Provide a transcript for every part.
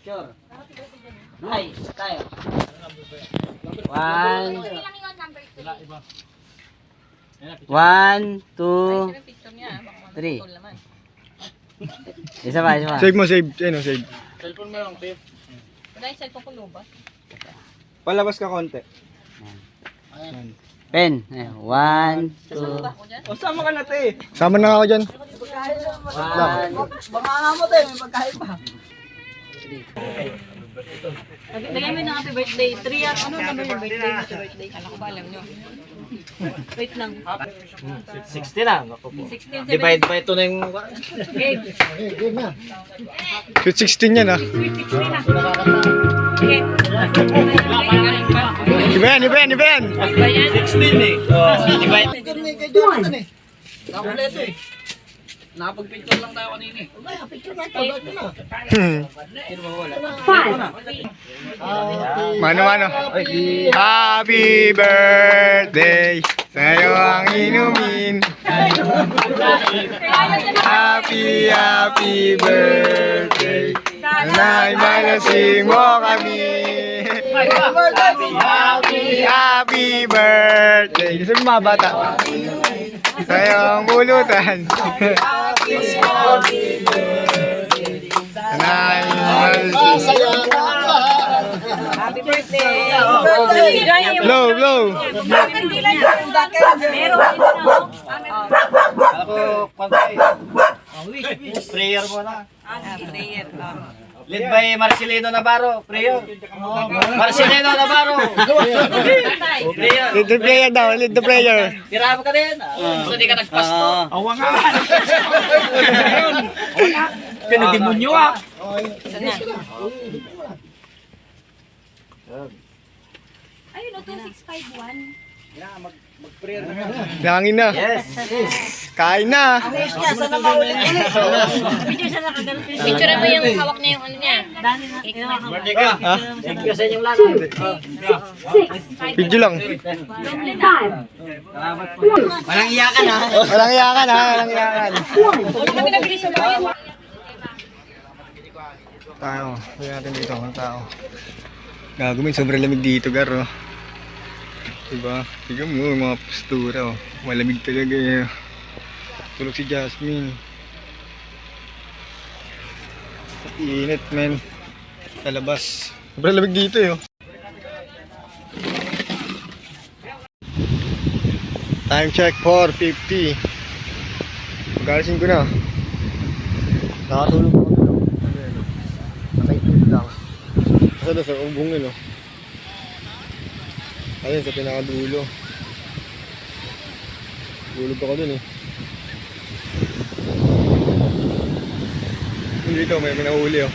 Picture. Ay, tayo. 1, 1, 2, 3. Isa pa, isa pa. Save mo, save. Ano, save. Cellphone mo lang, Tip. Wala yung cellphone ko luba. Palabas ka konti. Ayan. Pen. 1, 2, O, sama ka na, te. Sama na ako dyan. 1, Baka nga mo, te. May pagkain pa. 3. Lagay mo yung happy birthday. 3 yan. Ano naman yung birthday? Happy birthday. Alam ko ba, alam nyo. Wait lang. 60 lang. Ako po. 16, 17. Divide pa ito na yung... Game. Sweet 16 yan ah. Okay. Iba yan, iba yan, iba yan. 16 eh. Oh, divide. Nakumpleto eh. Nakapag-picture lang tayo kanina eh. Mano, mano. Happy birthday. Sa'yo ang inumin. Happy, happy birthday. Sana'y malasing mo kami. Happy birthday. Gusto mo mga bata? Sa'yo ang bulutan. Sana'y malasing. Happy birthday. Blow, blow. Meron Ako, pantay. Prayer mo na. prayer. Lead by Marcelino Navarro. Prayer. Marcelino Navarro. Prayer. Lead the player daw, lead the player. Tirahan ka din. Gusto di ka nagpasto. Awa nga. Pinademonyo ah. Sana. Ayun, 2651. Langin na. Yes. Kain na. Picture mo yung hawak niya yung ano niya. Birthday ka. Thank you sa inyong lahat. Video lang. Walang iyakan ha. Walang iyakan ha, walang iyakan. Kami nabili sa bayan. Tao, kaya natin dito ang tao. Gagawin, sobrang lamig dito, Garo. Diba? Tignan mo, mga postura. Oh. Malamig talaga eh. Tulog si Jasmine. Init, men. Sa labas. Sobrang lamig dito eh. Oh. Time check 4:50. Pag-alisin ko na. Nakatulog ako dito. Nakaitid lang. Kasi doon sa ubong yun, oh. Ayun, sa pinakadulo. Tulog ako dun eh. Dito, may nahuli oh.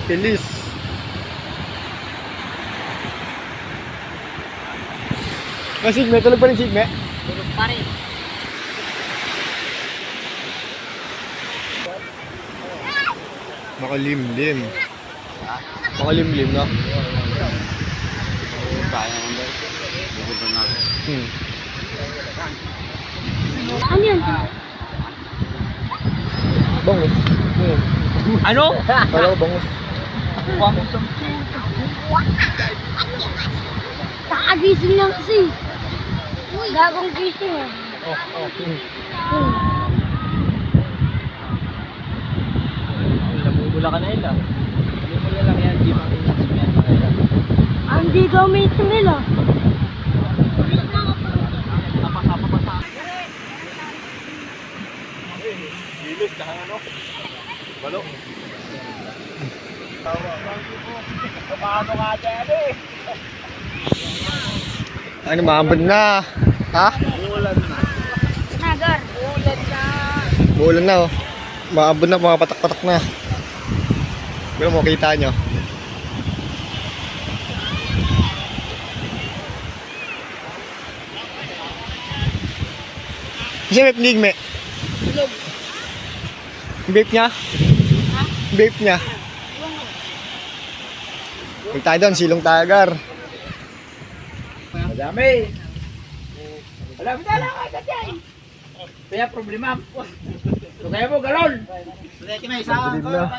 Pilis. Sigme, tulog pa rin Sigme. Tulog pa rin. Makalimlim. Makalimlim na. Kaya mo ba? Bubudon na ako. Ano yan? Bangus. Ano? Kala ko bangus. Kakagising lang kasi. Gagong gising eh. Nabubula ka na yun ah. Hindi mo lang yan. Di makinis mo yan. Hindi gamit nila. Bilis na ano? Balo. Paano ka dyan eh? Ano, maambad na. Ha? Nagar. Bulan na oh. Maambad na, mga patak-patak na. Pero makita nyo. Kasi may pinigme. Vape niya? Vape niya. Huwag tayo doon, silong tagar. Dami. Wala mo dala ka dyan. Kaya problema. Kaya mo galon. Kaya kinaisa. Bilib na.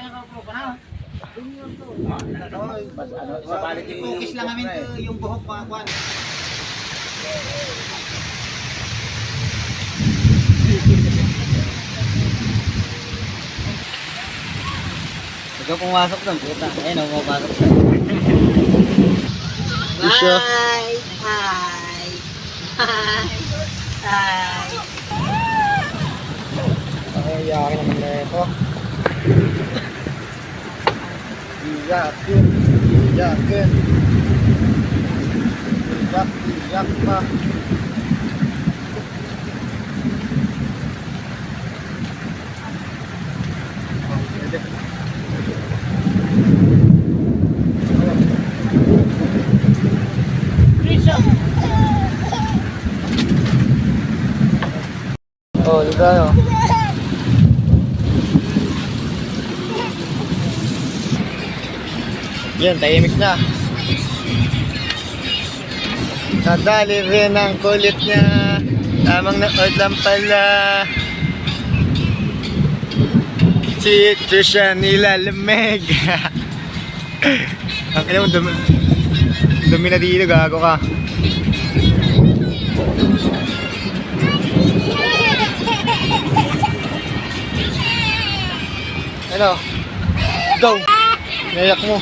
Sa balik i-focus lang namin yung buhok pa. Ikaw pumasok doon, puta. Ayun, ako pumapasok siya. Isya. Hi! Hi! Ay, yakin naman na ito. Iyakin. Iyakin. Iyak pa. Oh, di tayo. Yan, tahimik na. Nadali rin ang kulit niya. Tamang naod lang pala. Ito siya nilalamig. Ang ina mo, dumi na dito, gago ka. Ano? Go! Nayak mo.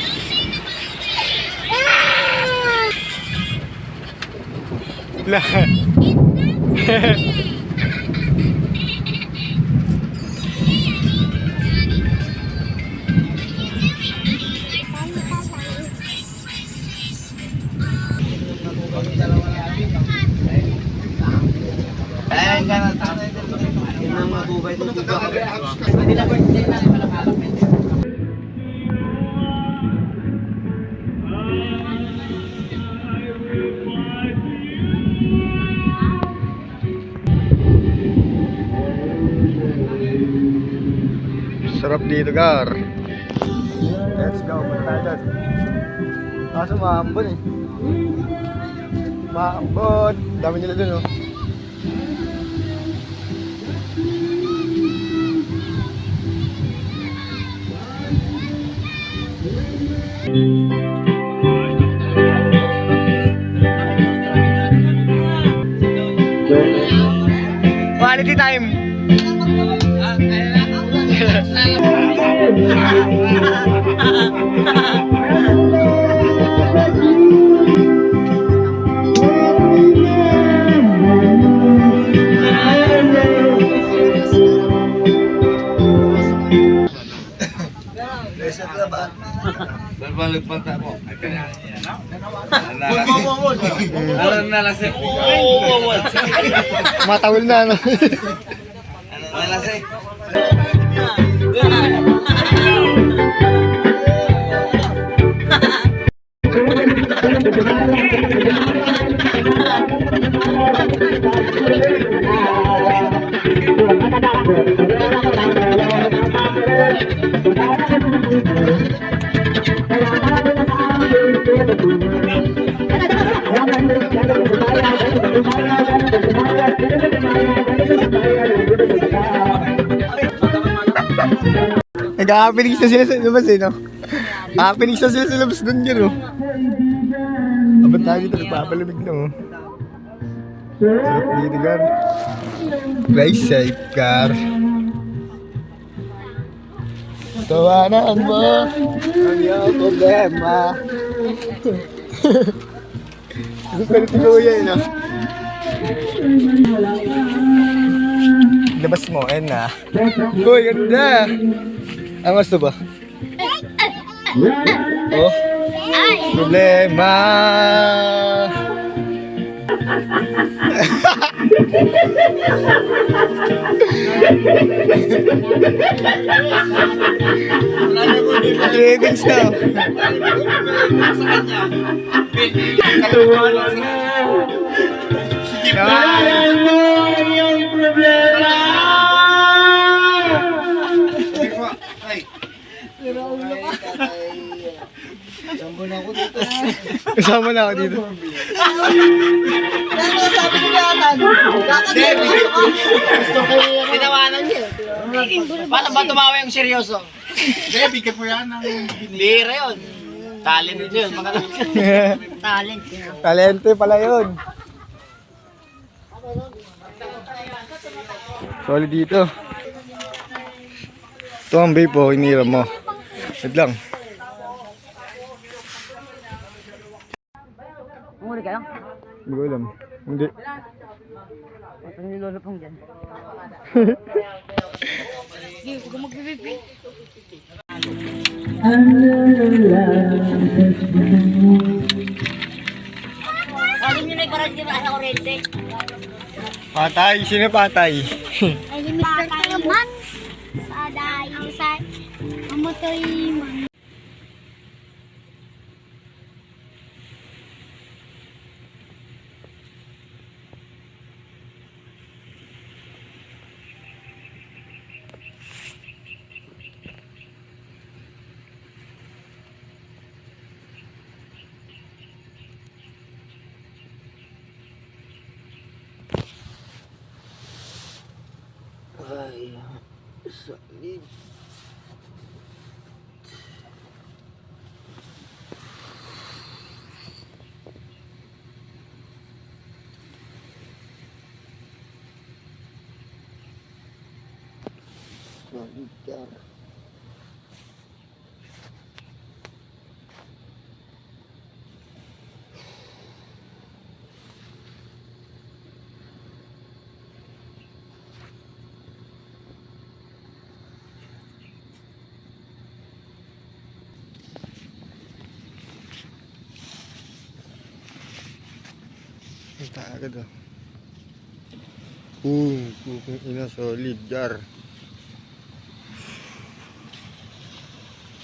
Lahat. Sarap dito, Gar. Let's go, punta tayo dyan. Kaso maambon eh. Maambon. Dami nila dun, oh. Quality time. Balbalagpanta mo. Ano nalasik? Matawil na, ano? Ano nalasik? Nag-happening na sila sa labas eh, no? Happening na sila sa labas doon yun, oh. Abot tayo dito, nagpapalamig na, oh. Sarap dito, Gar. Play safe, Gar. Tawanan mo ang iyong problema. Gusto na si Kuya, eh, no? Labas mo, ayun na. Uy, ganda! Ang gusto ba? Oh, problema. Ravens na. Yung problema. Kasama na ako dito. Tinawanan niya. Paano ba tumawa yung seryoso? Hindi, bigyan mo yan ng Bira yun. Talent yun. Mga Talent. Talente pala yun. Solid dito. Ito ang vape po, iniram mo. Wait lang. Umuli kayo? Hindi ko alam. Hindi. Ito yung nilolopong dyan. Hindi, huwag ka magpipipi. Sabi niyo na parang di ba sa kurente? Patay. Sino patay? Ay, ni Mr. Taraman. Sa dayo sa mamotoy man. Ito agad oh. Puping ina solid jar.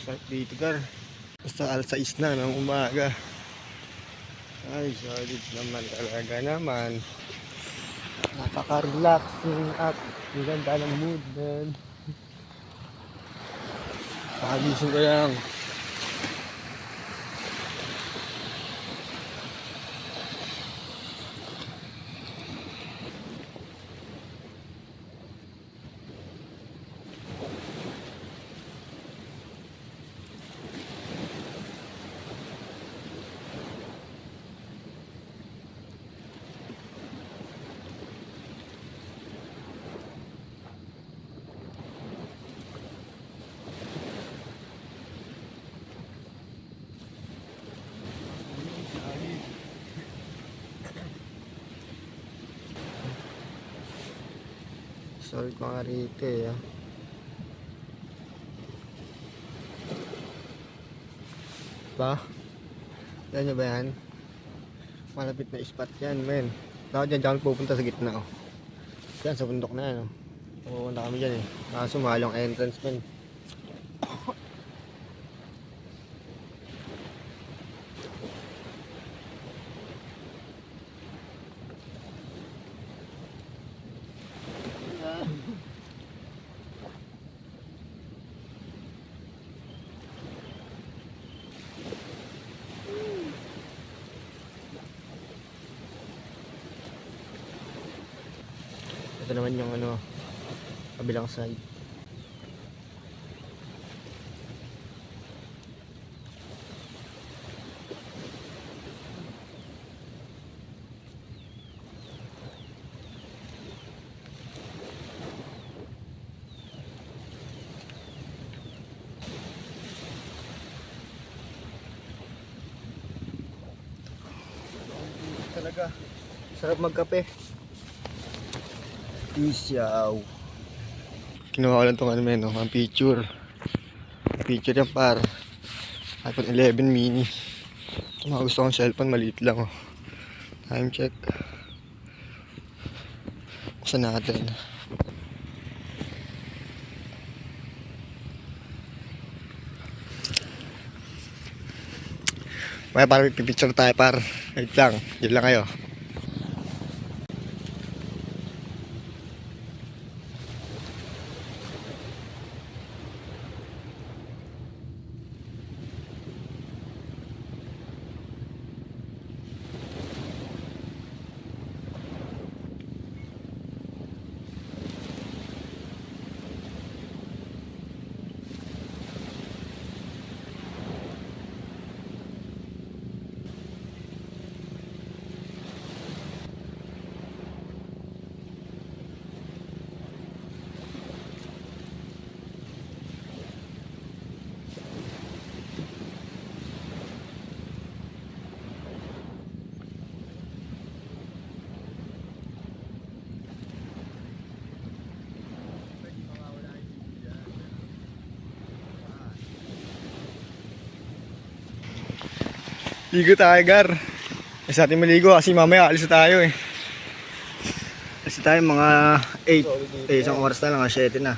Sarap dito gar. Basta alas 6 na ng umaga. Ay solid naman talaga naman. Napaka-relaxing at maganda ng mood man. Pagising ko lang. Solid mga rito eh. Ba? Yan nyo ba yan? Malapit na spot yan men. Dapat dyan pupunta sa gitna oh. Yan sa bundok na yan oh. Pupunta kami dyan eh. Kaso mahal yung entrance men. Ito naman yung ano, kabilang side. Talaga, sarap magkape. Isaw. Kinuha ko lang itong ano men, ang picture. Picture yan par iPhone 11 mini. Ito mga gusto kong cellphone, maliit lang oh. Time check. Buksan natin. May para pipicture tayo par. Wait lang, yun lang kayo. Ligo tayo, Gar. Sa ating maligo kasi mamaya alis na tayo eh. Alis na tayo mga 8. Isang oras na lang, 7 na.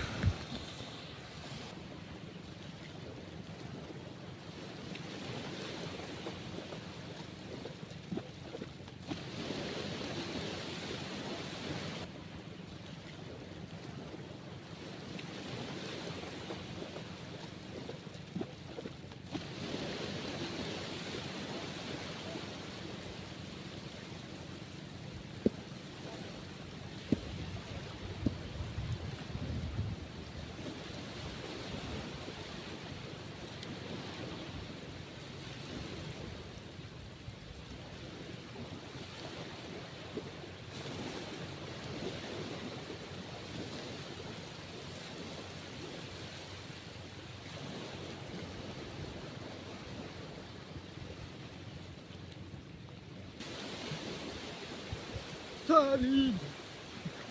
Salig!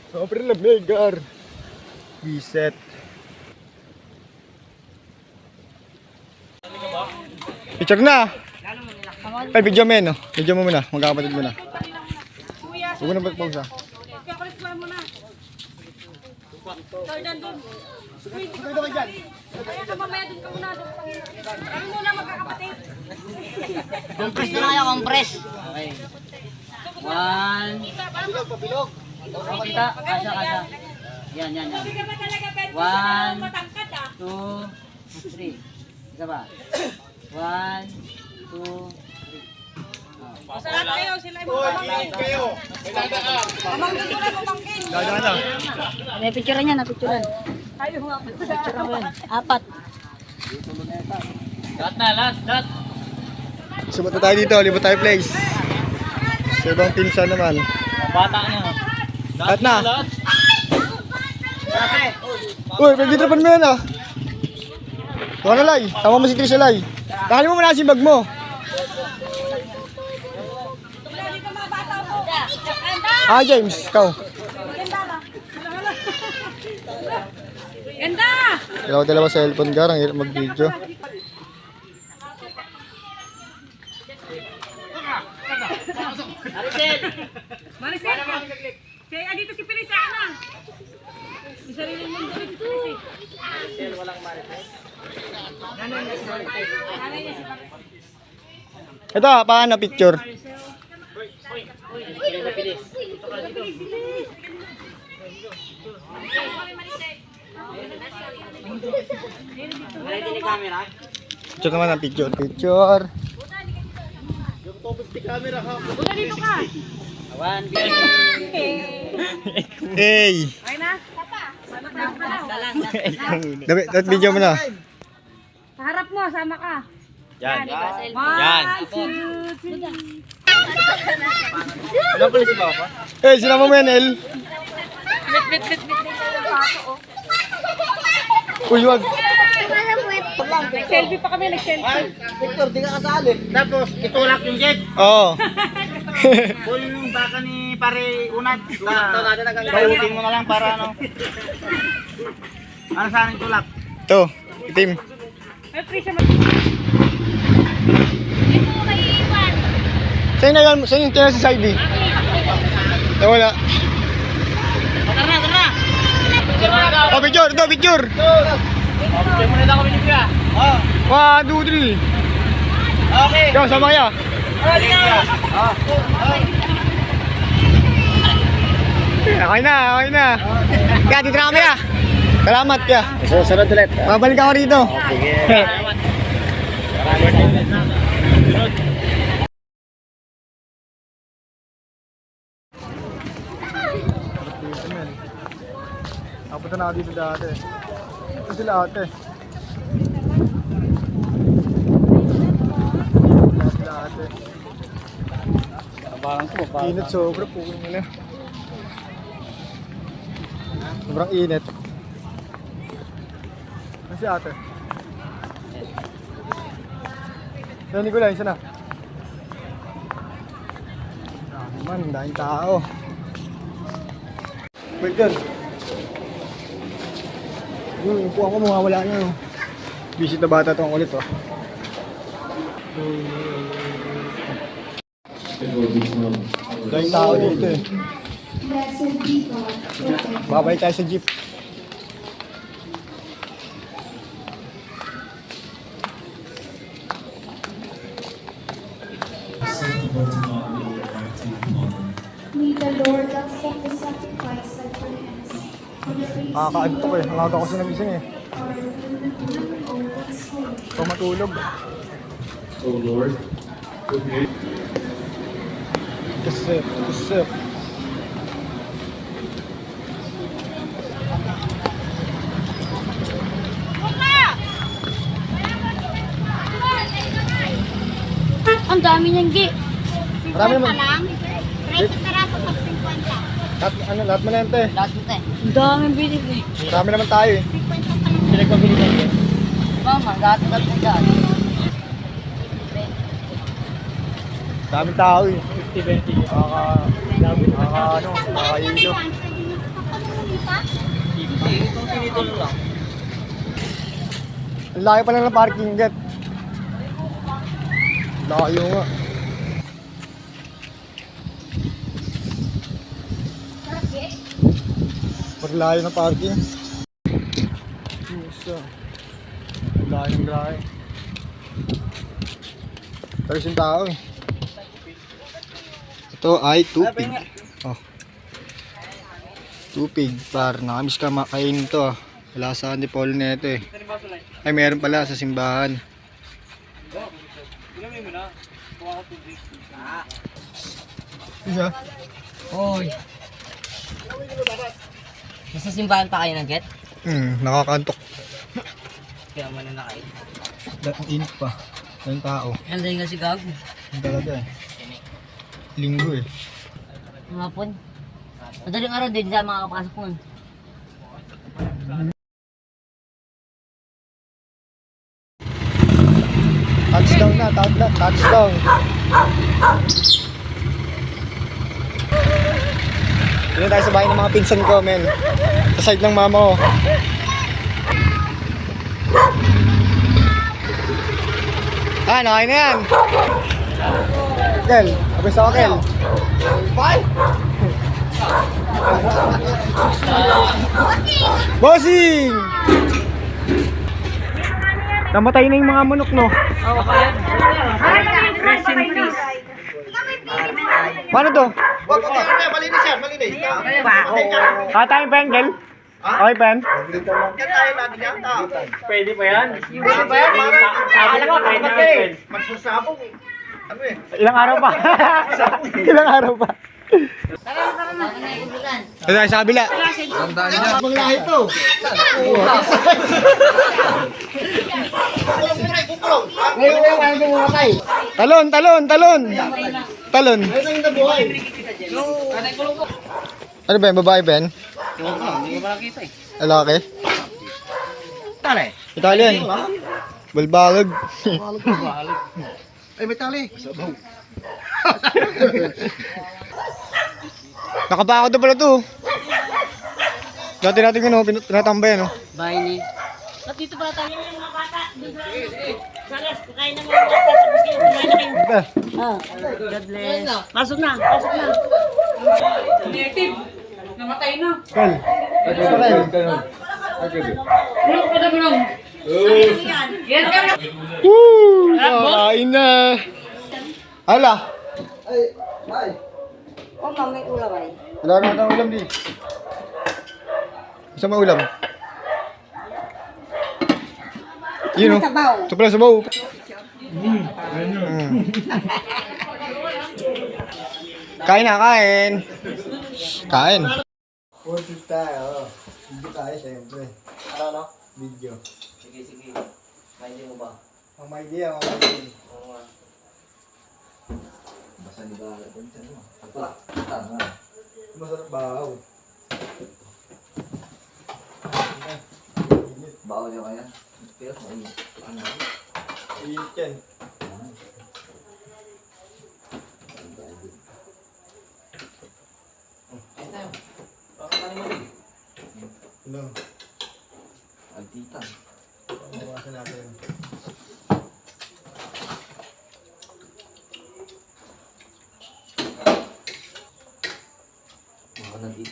Sobrang lamig, Gar. Reset. Picture na! Ay, video mo yan, no? Video mo muna. Magkakapatid mo na. Huwag mo na pause, ha? Compress na lang, compress. Okay. 1. Kita, kasya. Yan. 1, 2, 3. Isa ba? 1, 2, 3. Kayo. Dadaan na. May picturean yan, picturean. Picturean mo yan. 4. Lahat. Subat na tayo dito. Libot tayo place. Sa ibang pinsan naman. Bata niya. Lahat na. Uy, pag-dripan mo yan, ah. Tuwa na, Lai. Tama mo si Trisha, Lai. Takali mo muna si bag mo. Ah, James, ikaw. Ganda! Dalawa sa cellphone, Gar. Ang hirap mag-video. Maricel! Kaya dito si Pilisa na! May sarili mong dito si Pilisa. Maricel, walang Maricel. Ito, paano picture? Picture naman ang picture. Picture. Una dito ka! 1, Hey! Okay na? Dapat video mo na. Sa harap mo, sama ka. Yan. 1, 2, 3. Ano pala si Papa? Eh, sinama mo yan, El. Uy, wag. Nag-selfie pa kami, nag-selfie. Victor, di ka kasali. Tapos, itulak yung jet. Oo. Kunin yung baka ni pare Unat. Pautin mo na lang para ano. Ano saan yung tulak? Ito, itim. May prisa mo. Saan na yan? Saan yung tina sa side eh? Wala. Tara. Oh, picture! Ito, picture! Okay, muna na kami ni Kuya. 1, 2, 3. Okay. Ikaw, sama kaya. Okay na. Kaya, dito na kami ah. Salamat kaya. Susunod ulit. Babalik ako rito. Sige. Napunta na ako dito dati. Ito sila ate. Init sobra po nila. Sobrang init. Kasi ate. Yan Nicolay, isa na. Man, daming tao. Wait dyan. Yung upuan ko mawawala na. Visit na bata itong ulit. Daming tao dito eh. Babay tayo sa jeep. May the Lord accept the sacrifice at your hands. For the praise Nakakaantok eh. Nangaga ko sinagising eh. Ito matulog. Oh Lord. Okay. Kasip. Ang dami niyang gi. Marami naman. lang. 30 peraso pag 50. Lahat manente. Ang dami binili. Marami naman tayo eh. 50 pa lang. Mama, dati na po dyan. Daming tao eh. 50-20. Nakakahilo. Itong tinitulo lang. Ang laki pa lang ng parking lot. Layo nga. Paglayo ng parking. Isa. Layo ng layo. Taris yung tao eh. Ito ay tupig. Oh. Tupig par. Nakamiss ka makain to ah. Wala sa antipolo na ito eh. Ay meron pala sa simbahan. Isa. Oy. Nasa simbahan pa kayo ng get? Nakakantok. Kaya man na nakain. Ang init pa. Ang tao. Anday nga si Gago. Ang talaga eh. Linggo eh. Mga pon. Madaling araw din sa mga kapasok mo. Touchdown na, touchdown. Dito tayo sa bahay ng mga pinsan ko, men. Sa side ng mama ko. Nakain na yan. Kel, abis ako, Kel. Bye! Bossing! Namatay na yung mga manok, no? Rest in peace. Paano to? Malinis yan, malinis. Katayin pa yan, Kel? Okay pa yan? Pwede pa yan? Pwede ba yan? Sabi ko, pwede na yan. Magsusabong eh. Ano eh? Ilang araw pa? Ilang araw pa? Ito tayo sa kabila. Ang lahi to. Ngayon na yung ano bumatay. Talon. Talon. Ngayon na yung nabuhay. Ano ba yan? Babae ba yan? Hindi ko pa nakita eh. Lalaki? Tali. Italian. Balbalag. Ay, may tali. Nakapako to pala to. Dati natin ano, pinatambay ano. Bye ni. At dito pala tayo yung mga bata. Saras, kain ng mga bata. Tapos kayo kumain na kayo. God bless. Pasok na. Native. Namatay na. Kel. Bulok ka na mo lang. Yan ka na. Woo! Kain na. Ala. Oh, mamay ulam ay. Wala na natang ulam di. Isa ulam. Yun o. Ito pala sabaw. Kain na, kain. Kain. Photo tayo. Video tayo siyempre. Ano? Video. Sige. Maindi mo ba? Ang may idea, ang may idea. Oo nga. Basta di ba alam dyan mo? Masarap bahaw. Bawa niya kaya? Pero ano? Iinit yan. Ano? Altitan. Bawasan natin.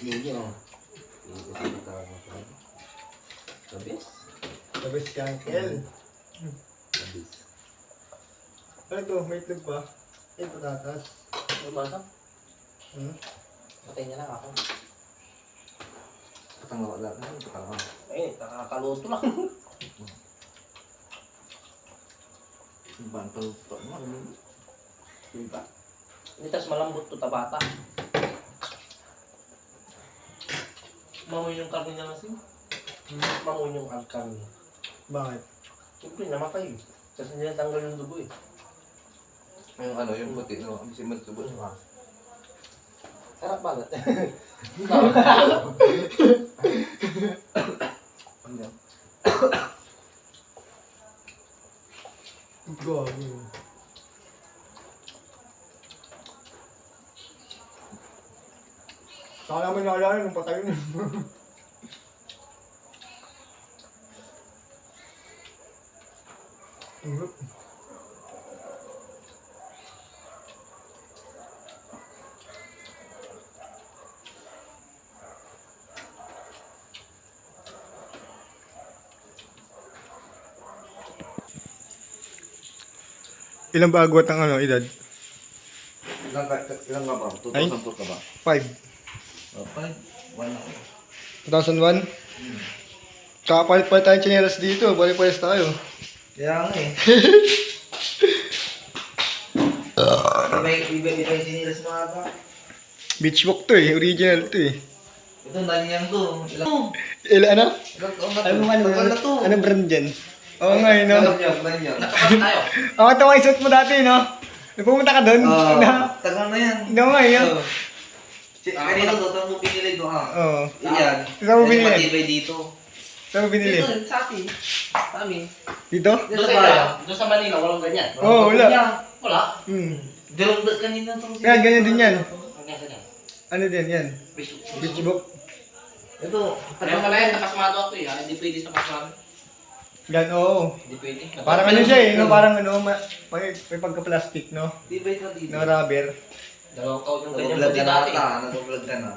Hindi oh. Labis. Labis si Uncle. Labis. Ano to? May itlog pa? Ay, patatas. Ano ba ito? Patay niya lang ako. Patangawa lang. Patangawa. Eh, nakakaluto lang. Bantol to. Diba? Hindi, tas malambot to tabata. Mamoy yung karne niya kasi. Mamoy yung karne. Bakit? Siyempre, namatay. Kasi nilatanggal yung dugo eh. Yung ano, yung puti, no? Ang simil tubo. Sarap balat. Ano yan? Gago. Saka naman naalala nung patay na. Ilang ba agwat ang ano, edad? Ilang nga ba? Ay? 2004 ka ba? 5. Okay. 1 ako. 2001? Kakapalit-palit tayong tsinelas dito. Balik-palis tayo. Kaya nga eh. Iba yung sinilas mga ba? Beach walk to eh. Original to eh. Ito, nanyang to. Ilang Ano? taon na to? Ano Tagal na to. Ano brand dyan? Oo nga eh, no? Nanyang. Nakapat tayo. Ako ito ang isuot mo dati, no? Nung pumunta ka doon? Tagal na yan. Hindi nga eh, no? Kanina to, saan mo pinili to ha? Oo. Iyan. Saan mo binili? Matibay dito. Saan mo binili? Dito, sa atin. Sa amin. Dito? Doon sa Doon sa Manila, walang ganyan. Oo, wala. Wala. Dalawang kanina to. Kaya ganyan din yan. Ganyan. Ano din yan? Beach walk. Ito. Kaya pala yan, nakasmado ako eh. Hindi pwede sa kasmado. Yan, oo. Hindi pwede. Parang ano siya eh, no? Parang ano, may pagka-plastic, no? Tibay ka dito. No rubber. Dalawang taon yung ganyan. Nag-vlog ka Buti na dati. ata. Nag-vlog ka na.